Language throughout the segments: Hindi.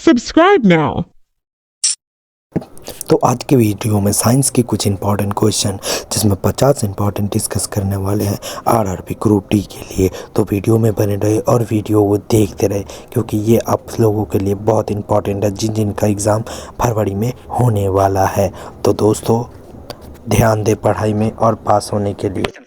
Subscribe now. तो आज के वीडियो में साइंस के कुछ इंपॉर्टेंट क्वेश्चन जिसमें 50 इंपॉर्टेंट डिस्कस करने वाले हैं आरआरबी ग्रुप डी के लिए। तो वीडियो में बने रहे और वीडियो को देखते रहे क्योंकि ये आप लोगों के लिए बहुत इंपॉर्टेंट है जिनका एग्ज़ाम फरवरी में होने वाला है। तो दोस्तों ध्यान दें पढ़ाई में और पास होने के लिए।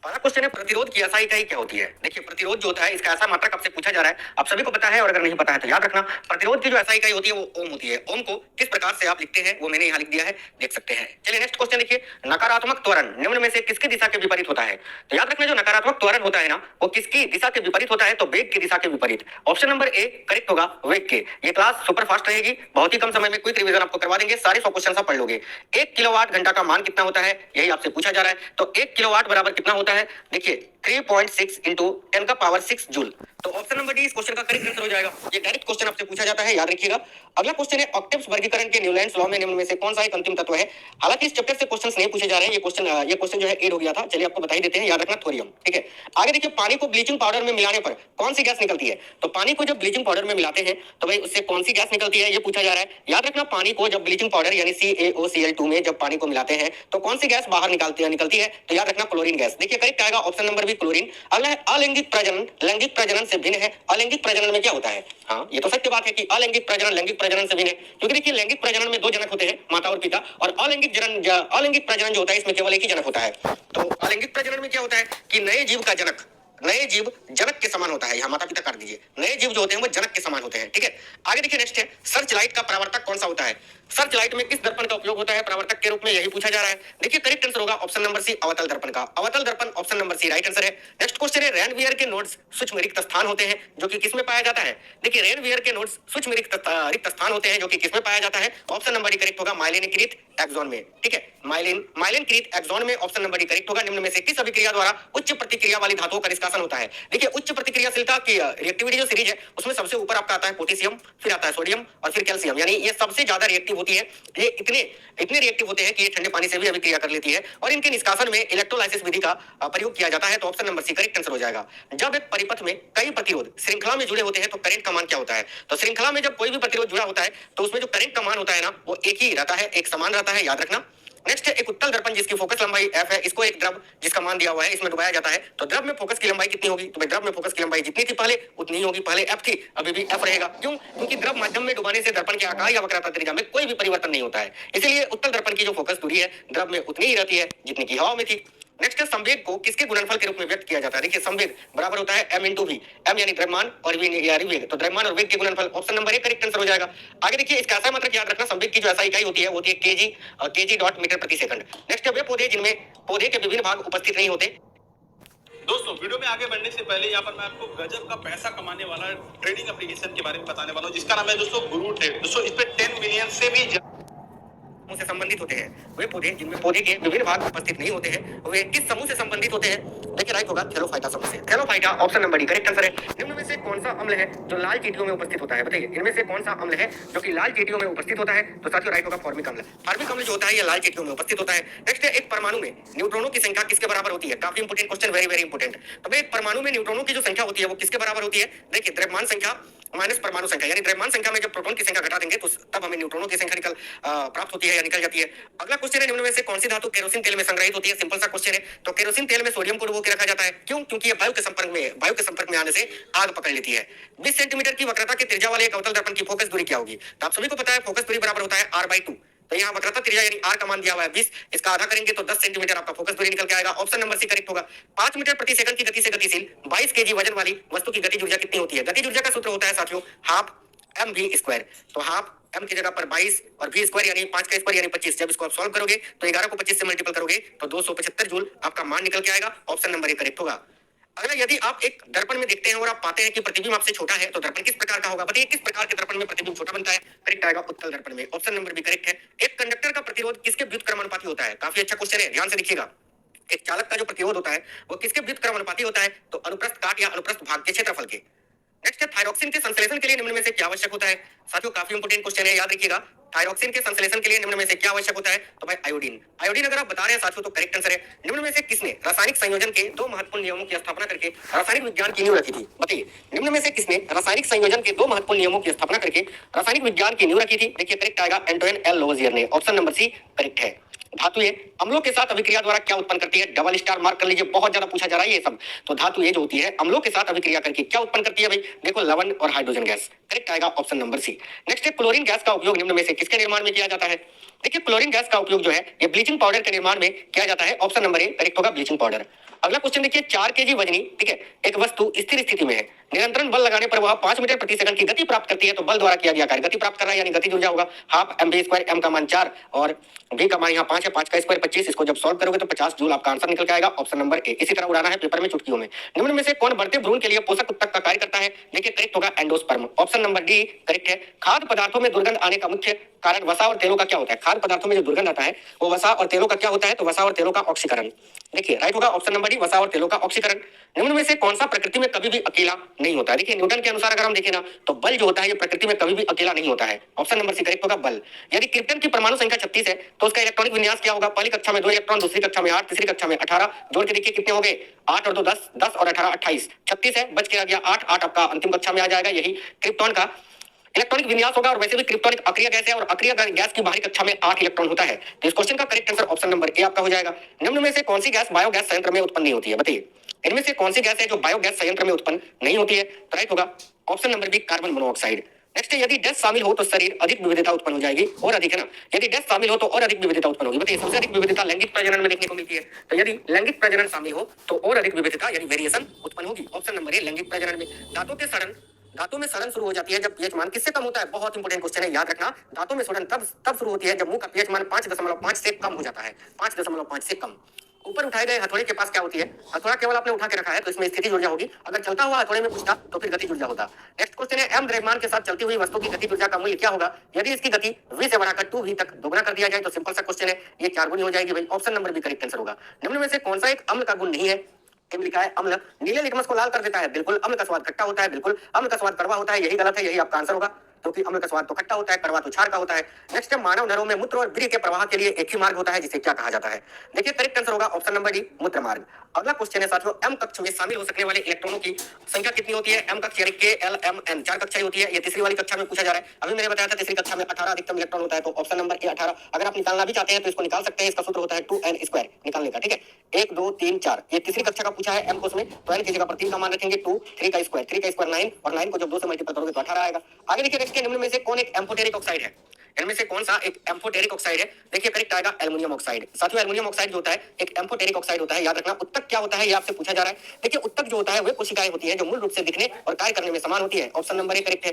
पहला क्वेश्चन है, प्रतिरोध की एसआई इकाई क्या होती है। देखिए, प्रतिरोध जो होता है इसका ऐसा मात्रक आपसे पूछा जा रहा है, आप सभी को पता है और अगर नहीं पता है तो याद रखना। प्रतिरोध की जो एसआई इकाई होती है वो ओम होती है। ओम को किस प्रकार से आप लिखते हैं वो मैंने यहाँ लिख दिया है, देख सकते हैं। चलिए नेक्स्ट क्वेश्चन देखिए, नकारात्मक त्वरण निम्न में से किसकी दिशा के विपरीत होता है। तो याद रखना, जो नकारात्मक त्वरण होता है ना वो किसकी दिशा के विपरीत होता है, तो वेग की दिशा के विपरीत। ऑप्शन नंबर ए करेक्ट होगा, वेग के। ये क्लास सुपर फास्ट रहेगी, बहुत ही कम समय में क्विक रिवीजन आपको करवा देंगे, सारे 100 क्वेश्चन आप पढ़ लोगे। 1 किलोवाट घंटा का मान कितना होता है यही आपसे पूछा जा रहा है। तो 1 किलोवाट बराबर कितना होता है, देखिए 3.6 इंटू 10 का पावर 6 जूल। तो ऑप्शन नंबर डी इस क्वेश्चन का करेक्ट आंसर हो जाएगा। ये डायरेक्ट क्वेश्चन आपसे पूछा जाता है, याद रखिएगा। अगला क्वेश्चन है, ऑक्टेव्स वर्गीकरण के न्यूलैंड्स लॉ में निम्न में से कौन सा एक अंतिम तत्व है। हालांकि इस चैप्टर से क्वेश्चंस नहीं पूछे जा रहे हैं, ये क्वेश्चन जो है एड हो गया था। चलिए आपको बता ही देते हैं, याद रखना थोरियम। ठीक है, आगे देखिए, पानी को ब्लीचिंग पाउडर में मिलाने पर कौन सी गैस निकलती है। तो पानी को जब ब्लीचिंग पाउडर में मिलाते हैं तो भाई उससे कौन सी गैस निकलती है ये पूछा जा रहा है। याद रखना, पानी को जब ब्लीचिंग पाउडर यानी CaOCl2 में जब पानी को मिलाते हैं तो कौन सी गैस बाहर निकलती है, तो याद रखना क्लोरीन गैस। देखिए करेक्ट आएगा ऑप्शन नंबर बी, क्लोरीन। अगला है, अलैंगिक प्रजनन लैंगिक प्रजनन से भिन्न है। अलैंगिक प्रजनन में क्या होता है। हाँ, ये तो सत्य बात है कि अलैंगिक प्रजनन लैंगिक प्रजनन से भिन्न है, क्योंकि देखिए लैंगिक प्रजनन में 2 जनक होते हैं, माता और पिता, और अलैंगिक प्रजनन जो होता है इसमें केवल एक ही जनक होता है। तो अलैंगिक प्रजनन में क्या होता है कि नए जीव जनक के समान होता है। यहाँ माता पिता काट दीजिए, नए जीव जो होते हैं वो जनक के समान होते हैं। ठीक है, आगे देखिए नेक्स्ट है, सर्च लाइट का परावर्तक कौन सा होता है। सर्च लाइट में किस दर्पण का उपयोग होता है परावर्तक के रूप में, यही पूछा जा रहा है। देखिए करेक्ट आंसर होगा ऑप्शन नंबर सी, अवतल दर्पण का। अवतल दर्पण option number C right answer है। नेक्स्ट क्वेश्चन है, रेनवियर के नोड्स सूक्ष्म रिक्त स्थान होते हैं जो कि किसमें पाया जाता है। देखिए रेनवियर के नोड्स सूक्ष्म रिक्त स्थान होते हैं जो कि किसमें पाया जाता है, ऑप्शन नंबर डी करेक्ट होगा, माइलिनीकृत एक्सॉन में। ठीक है, माइलिनकृत एक्सॉन में, ऑप्शन नंबर डी करेक्ट होगा। निम्न में से किस अभिक्रिया द्वारा उच्च प्रतिक्रिया वाली धातुओं का निष्कासन होता है। देखिए उच्च प्रतिक्रियाशीलता की रिएक्टिविटी जो सीरीज है उसमें सबसे ऊपर आपका आता है पोटेशियम, फिर आता है सोडियम और फिर कैल्शियम, यानी ये सबसे ज्यादा रिएक्टिव होती है। ये इतने रिएक्टिव होते हैं कि ये ठंडे पानी से भी अभिक्रिया कर लेती है और इनके निष्कासन में इलेक्ट्रोलाइसिस विधि का प्रयोग किया जाता है। तो option number C correct answer हो जाएगा। जब एक परिपथ में कई प्रतिरोध श्रृंखला में जुड़े होते हैं तो करंट का मान क्या होता है। तो श्रृंखला में जब कोई भी प्रतिरोध जुड़ा होता है तो उसमें जो करंट का मान होता है ना वो एक ही रहता है, एक समान रहता है, याद रखना। नेक्स्ट है, एक उत्तल दर्पण जिसकी फोकस लंबाई f है, इसको एक द्रव जिसका मान दिया हुआ है इसमें डुबाया जाता है। तो द्रव में फोकस की लंबाई कितनी होगी, तो भाई द्रव में फोकस की लंबाई जितनी थी पहले उतनी ही होगी। पहले f थी, अभी भी f रहेगा। क्यों, क्योंकि द्रव माध्यम में डुबाने से दर्पण के आकार या वक्रता त्रिज्या में कोई भी परिवर्तन नहीं होता है, इसीलिए उत्तल दर्पण की जो फोकस दूरी है द्रव में उतनी ही रहती है जितनी की हवा में थी। नेक्स्ट है, संवेग को किसके गुणनफल के रूप में व्यक्त किया जाता है। देखिए संवेग बराबर होता है m इंटू v, m यानी द्रव्यमान और v यानी वेग, तो द्रव्यमान और वेग के गुणनफल, option number A correct answer हो जाएगा। आगे देखिए, इसका ऐसा मतलब याद रखना, संवेग की जो ऐसा इकाई होती है वो होती है केजी डॉट मीटर प्रति सेकंड। नेक्स्ट है, वे पौधे जिनमें पौधे के विभिन्न भाग उपस्थित नहीं होते। दोस्तों वीडियो में आगे बढ़ने से पहले यहाँ पर मैं आपको गजब का पैसा कमाने वाला ट्रेडिंग एप्लीकेशन के बारे में बताने वाला हूँ जिसका नाम है दोस्तों गुरु ट्रेड। दोस्तों इस पे 10 मिलियन से भी से संबंधित होते हैं। वे पौधे जिनमें पौधे के विभिन्न भाग उपस्थित नहीं होते हैं वे किस समूह से संबंधित होते हैं। देखिए राइट होगा थैलोफाइटा समूह से। Thallophyta option number D correct answer है। निम्न में से कौन सा अम्ल है जो लाल चींटियों में उपस्थित होता है, बताइए इनमें से कौन सा अम्ल है जो कि लाल चींटियों में उपस्थित होता है। तो साथियों राइट होगा फॉर्मिक अम्ल। फॉर्मिक अम्ल जो होता है ये लाल चींटियों में उपस्थित होता है। नेक्स्ट है, एक परमाणु में न्यूट्रॉनों की संख्या किसके बराबर होती है। काफी important question, very very important. तो भाई एक परमाणु में न्यूट्रॉनों की जो संख्या होती है वो किसके बराबर होती है। देखिए द्रव्यमान संख्या माइनस परमाणु संख्या, यानी द्रव्यमान संख्या में जब प्रोटॉन की संख्या घटा देंगे तो तब हमें न्यूट्रॉनों की संख्या प्राप्त होती है या निकल जाती है। अगला क्वेश्चन है, निम्न में से कौन सी धातु केरोसिन तेल में संग्रहित होती है। सिंपल सा क्वेश्चन है। तो केरोसिन तेल में सोडियम को डुबो के रखा जाता है, क्यों, क्योंकि ये वायु के संपर्क में आने से आग पकड़ लेती है। 20 सेंटीमीटर की वक्रता के त्रिज्या वाले एक अवतल दर्पण की फोकस दूरी क्या होगी। तो आप सभी को पता है फोकस दूरी बराबर होता है r/2। तो यहाँ वक्रता त्रिज्या यानी r का मान दिया हुआ है 20, इसका आधा करेंगे तो 10 सेंटीमीटर आपका फोकस दूरी निकल के आएगा। ऑप्शन नंबर सी करेक्ट होगा। 5 मीटर प्रति सेकंड की गति से गतिशील 22 केजी वजन वाली वस्तु की गतिज ऊर्जा कितनी होती है। गतिज ऊर्जा का सूत्र होता है साथियों हाफ mv²। तो हाफ m की जगह पर 22 और v² यानी 5 का स्क्वायर यानी 25। जब इसको आप सॉल्व करोगे तो 11 को 25 से मल्टीपल करोगे तो 275 जूल आपका मान निकल के आएगा। ऑप्शन नंबर ए करेक्ट होगा। अगला, यदि आप एक दर्पण में देखते हैं और आप पाते हैं कि प्रतिबिंब आपसे छोटा है तो दर्पण किस प्रकार का होगा, बताइए किस प्रकार के दर्पण में प्रतिबिंब छोटा बनता है। करेक्ट आएगा उत्तल दर्पण में, ऑप्शन नंबर बी करेक्ट है। एक कंडक्टर का प्रतिरोध किसके व्युत्क्रमानुपाती होता है। काफी अच्छा क्वेश्चन है, ध्यान से देखिएगा। एक चालक का जो प्रतिरोध होता है वो किसके व्युत्क्रमानुपाती होता है, तो अनुप्रस्थ काट या अनुप्रस्थ भाग के क्षेत्रफल के। नेक्स्ट है, थायरोक्सिन के संश्लेषण के लिए निम्न में से क्या आवश्यक होता है। साथियों काफी इंपोर्टेंट क्वेश्चन है, याद रखिएगा। थायरोक्सिन के संश्लेषण के लिए निम्न में से क्या आवश्यक होता है? तो भाई आयोडीन। आयोडीन अगर आप बता रहे हैं साथियों तो करेक्ट आंसर है। निम्न में से किसने रासायनिक संयोजन के दो महत्वपूर्ण नियमों की स्थापना करके रासायनिक विज्ञान की नींव रखी थी? बताइए, निम्न में से किसने रासायनिक संयोजन के दो महत्वपूर्ण नियमों की स्थापना करके रासायनिक विज्ञान की नींव रखी थी? देखिए करेक्ट आएगा एंटोइन एल लोवजियर ने। ऑप्शन नंबर सी करेक्ट है। धातुएं अम्लों के साथ अभिक्रिया द्वारा क्या उत्पन्न करती है? डबल स्टार मार्क कर लीजिए, बहुत ज्यादा पूछा जा रहा है ये सब। तो धातुएं जो होती है अम्लों के साथ अभिक्रिया करके क्या उत्पन्न करती है भाई? देखो लवण और हाइड्रोजन गैस। करेक्ट आएगा ऑप्शन नंबर सी। नेक्स्ट है क्लोरीन गैस का उपयोग निम्न में से किसके निर्माण में किया जाता है? देखिए क्लोरीन गैस का उपयोग जो है ये ब्लीचिंग पाउडर के निर्माण में किया जाता है। ऑप्शन नंबर ए करेक्ट होगा ब्लीचिंग पाउडर। अगला क्वेश्चन देखिए 4 केजी वजनी, ठीक है, एक वस्तु स्थिर स्थिति में है, निरंतर बल लगाने पर वह 5 मीटर प्रति सेकंड की गति प्राप्त करती है, तो बल द्वारा किया गया कार्य गति प्राप्त कर रहा है यानी गति ऊर्जा होगा half M B square. M का मान 4 और बी का मान यहाँ 5 है, 5 का स्क्वायर 25। इसको जब सॉल्व करोगे तो 50 जूल आपका आंसर निकल के आएगा। Option number A. इसी तरह उड़ाना है पेपर में चुटकियों में। निम्न में से कौन बढ़ते भ्रूण के लिए पोषक उत्तक का कार्य करता है? देखिए करेक्ट होगा endosperm. Option number D correct है। खाद्य पदार्थों में दुर्गंध आने का मुख्य कारण वसा और तेलों का क्या होता है? खाद्य पदार्थों में जो दुर्गंध आता है वो वसा और तेलों का क्या होता है? तो वसा और तेलों का ऑक्सीकरण। देखिए राइट होगा ऑप्शन नंबर डी वसा और तेलों का ऑक्सीकरण। निम्न में से कौन सा प्रकृति में कभी भी अकेला नहीं होता है? देखिए न्यूटन के अनुसार अगर हम देखें ना तो बल जो होता है ये प्रकृति में कभी भी अकेला नहीं होता है। ऑप्शन नंबर सी करेक्ट होगा बल। यदि क्रिप्टन की परमाणु संख्या 36 है तो उसका इलेक्ट्रॉनिक विन्यास क्या होगा? पहली कक्षा में 2 इलेक्ट्रॉन, दूसरी कक्षा में 8, तीसरी कक्षा में 18। जोड़ के देखिए कितने हो गए? 8 और 2 10, 10 और 18 28, 36 है, बच के आ गया 8, 8 आपका अंतिम कक्षा में आ जाएगा। यही क्रिप्टॉन का इलेक्ट्रॉनिक विन्यास होगा। और वैसे भी क्रिप्टोनिक अक्रिय गैस है और अक्रिय गैस की बाहरी कक्षा में 8 इलेक्ट्रॉन होता है। तो इस क्वेश्चन का correct answer option number A आपका हो जाएगा। निम्न में से कौन सी गैस बायोगैस संयंत्र में उत्पन्न नहीं होती है? बताइए इनमें से कौन सी गैस है जो बायोगैस संयंत्र में उत्पन्न नहीं होती है? तो राइट होगा option number B carbon monoxide. Next है यदि डैश शामिल हो तो शरीर अधिक विविधता उत्पन्न हो जाएगी और अधिक है ना, यदि डैश शामिल हो तो और अधिक विविधता उत्पन्न होगी। बताइए सबसे अधिक विविधता लैंगिक प्रजनन में देखने को मिलती है। तो यदि लैंगिक प्रजनन शामिल हो तो और अधिक विविधता यानी वेरिएशन उत्पन्न होगी। ऑप्शन नंबर ए लैंगिक प्रजनन में। दांतों में सड़न शुरू हो जाती है जब पीएच मान किससे कम होता है? बहुत इंपॉर्टेंट क्वेश्चन है, याद रखना। दांतों में सड़न तब शुरू होती है जब मुंह का पीएच मान 5.5 से कम हो जाता है। 5.5 से कम। ऊपर उठाए गए हथौड़े के पास क्या होती है? हथौड़ा केवल आपने उठा के रखा है तो इसमें स्थिति ऊर्जा होगी। अगर चलता हुआ हथौड़े में पूछता तो फिर गति ऊर्जा होता। नेक्स्ट क्वेश्चन है एम द्रव्यमान के साथ चलती हुई वस्तु की गति ऊर्जा का मूल्य क्या होगा यदि इसकी गति v से बढ़ाकर 2v तक दोगुना कर दिया जाए? तो सिंपल सा क्वेश्चन है, ये 4 गुनी हो जाएगी भाई। Option number B correct answer होगा। निम्न में से कौन सा एक अम्ल का गुण नहीं है? लिखा है अम्ल नीले लिटमस को लाल कर देता है। बिल्कुल। अम्ल का स्वाद खट्टा होता है। बिल्कुल। अम्ल का स्वाद कड़वा होता है। यही गलत है, यही आपका आंसर होगा क्योंकि अम्ल का स्वाद तो खट्टा होता है, कड़वा तो क्षार का होता है। नेक्स्ट है मानव नरों में मूत्र और वीर्य के प्रवाह के लिए एक ही मार्ग होता है जिसे क्या कहा जाता है? देखिए करेक्ट आंसर होगा ऑप्शन नंबर डी मूत्र मार्ग। अगला क्वेश्चन है साथियों एम कक्ष में शामिल हो सकने वाले इलेक्ट्रॉनों की संख्या कितनी होती है? एम कक्ष यानी के एल एम एन 4 कक्षाएं होती है। ये तीसरी वाली कक्षा में पूछा जा रहा है। अभी मैंने बताया था तीसरी कक्षा में 18 अधिकतम इलेक्ट्रॉन होता है। तो ऑप्शन नंबर ए 18। अगर आप निकालना भी चाहते हैं तो इसको निकाल सकते हैं। इसका सूत्र होता है 2n² निकालने का, ठीक है। 1 2 3 4 ये तीसरी कक्षा का पूछा है एम कोर्स में। तो n की जगह पर 3 का मान रखेंगे 2, 3 का स्क्वायर 9 और 9 को जब 2 से मल्टीपल करोगे तो 18 आएगा। आगे देखिए नेक्स्ट निम्न में से कौन एक एम्फोटेरिक ऑक्साइड है? इनमें से कौन सा एक एम्फोटेरिक ऑक्साइड है? देखिए करेक्ट आएगा एल्युमिनियम ऑक्साइड। साथियों एल्युमिनियम ऑक्साइड जो होता है एक एम्फोटेरिक ऑक्साइड होता है। याद रखना उत्तक क्या होता है ये आपसे पूछा जा रहा है। देखिए उत्तक जो होता है वह कोशिकाएं होती है जो मूल रूप से दिखने और कार्य करने में समान होती है। ऑप्शन नंबर ए करेक्ट है।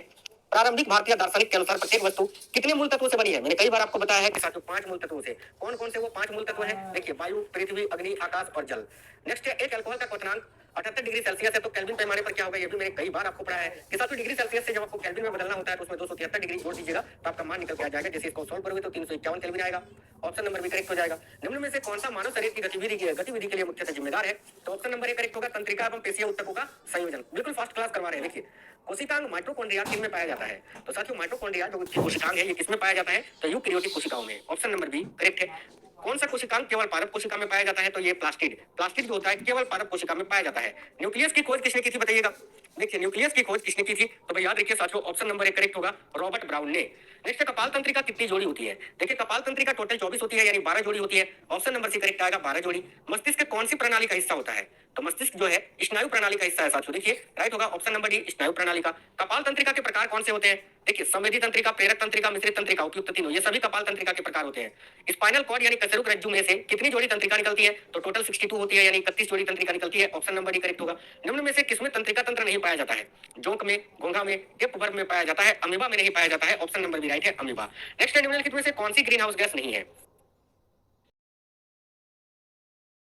प्रारंभिक भारतीय दार्शनिक के अनुसार प्रत्येक वस्तु कितने मूल तत्वों से बनी है? मैंने कई बार आपको बताया है कि साथियों 5 मूल तत्वों से। कौन कौन से वो 5 मूल तत्व हैं? देखिए वायु, पृथ्वी, अग्नि, आकाश और जल। नेक्स्ट है एक अल्कोहल का क्वथनांक 78 डिग्री सेल्सियस है तो केल्विन पैमाने पर क्या होगा? ये भी मैंने कई बार आपको पढ़ाया है कि साथियों डिग्री सेल्सियस से जब आपको केल्विन में बदलना होता है तो उसमें 273 डिग्री जोड़ दीजिएगा तो आपका मान निकल के आ जाएगा। जैसे इसको सॉल्व करोगे तो 351 केल्विन आएगा। ऑप्शन नंबर बी करेक्ट हो जाएगा। निम्न में से कौन सा मानव शरीर की गतिविधि के लिए मुख्यतः जिम्मेदार है? तो ऑप्शन नंबर ए करेक्ट होगा तंत्रिका एवं पेशीय ऊतकों का संयोजन। बिल्कुल फर्स्ट क्लास करवा रहे हैं। देखिए कोशिकांग माइटोकॉन्ड्रिया किसमें पाया जाता है? तो साथियों माइटोकॉन्ड्रिया जो कोशिकांग है ये किसमें पाया जाता है? तो यूकैरियोटिक कोशिकाओं में। ऑप्शन नंबर बी करेक्ट है। कौन सा कोशिकांग केवल पादप कोशिका में पाया जाता है? तो ये प्लास्टिड जो होता है केवल पादप कोशिका में पाया जाता है। न्यूक्लियस की खोज किसने की थी बताइएगा? देखिए न्यूक्लियस की खोज किसने की थी? तो भाई याद रखिए साथियों ऑप्शन नंबर ए करेक्ट होगा रॉबर्ट ब्राउन ने। नेक्स्ट कपाल तंत्रिका कितनी जोड़ी होती है? देखिए कपाल तंत्रिका टोटल 24 होती है यानी 12 जोड़ी होती है। ऑप्शन नंबर सी करेक्ट आएगा 12 जोड़ी। मस्तिष्क कौन सी प्रणाली का हिस्सा होता है? तो मस्तिष्क जो है स्नायु प्रणाली का हिस्सा है साथियों। देखिए राइट होगा ऑप्शन नंबर डी स्नायु प्रणाली का। कपाल तंत्रिका के प्रकार कौन से होते हैं? देखिए संवेदी तंत्रिका, प्रेरक तंत्रिका, मिश्रित तंत्रिका, उपयुक्त तीनों ये सभी कपाल तंत्रिका के प्रकार होते हैं। स्पाइनल कॉर्ड यानी कशेरुक रज्जु में से कितनी जोड़ी तंत्रिका निकलती है? तो टोटल 62 होती है यानी 31 जोड़ी तंत्रिका निकलती है। ऑप्शन नंबर डी करेक्ट होगा। निम्न में से किसमें तंत्रिका तंत्र नहीं पाया जाता है? जोंक में, घोंघा में, टेपवर्म में पाया जाता है, अमीबा में नहीं पाया जाता है। ऑप्शन नंबर बी राइट है अमीबा। नेक्स्ट निम्नलिखित में से कौन सी ग्रीन हाउस गैस नहीं है?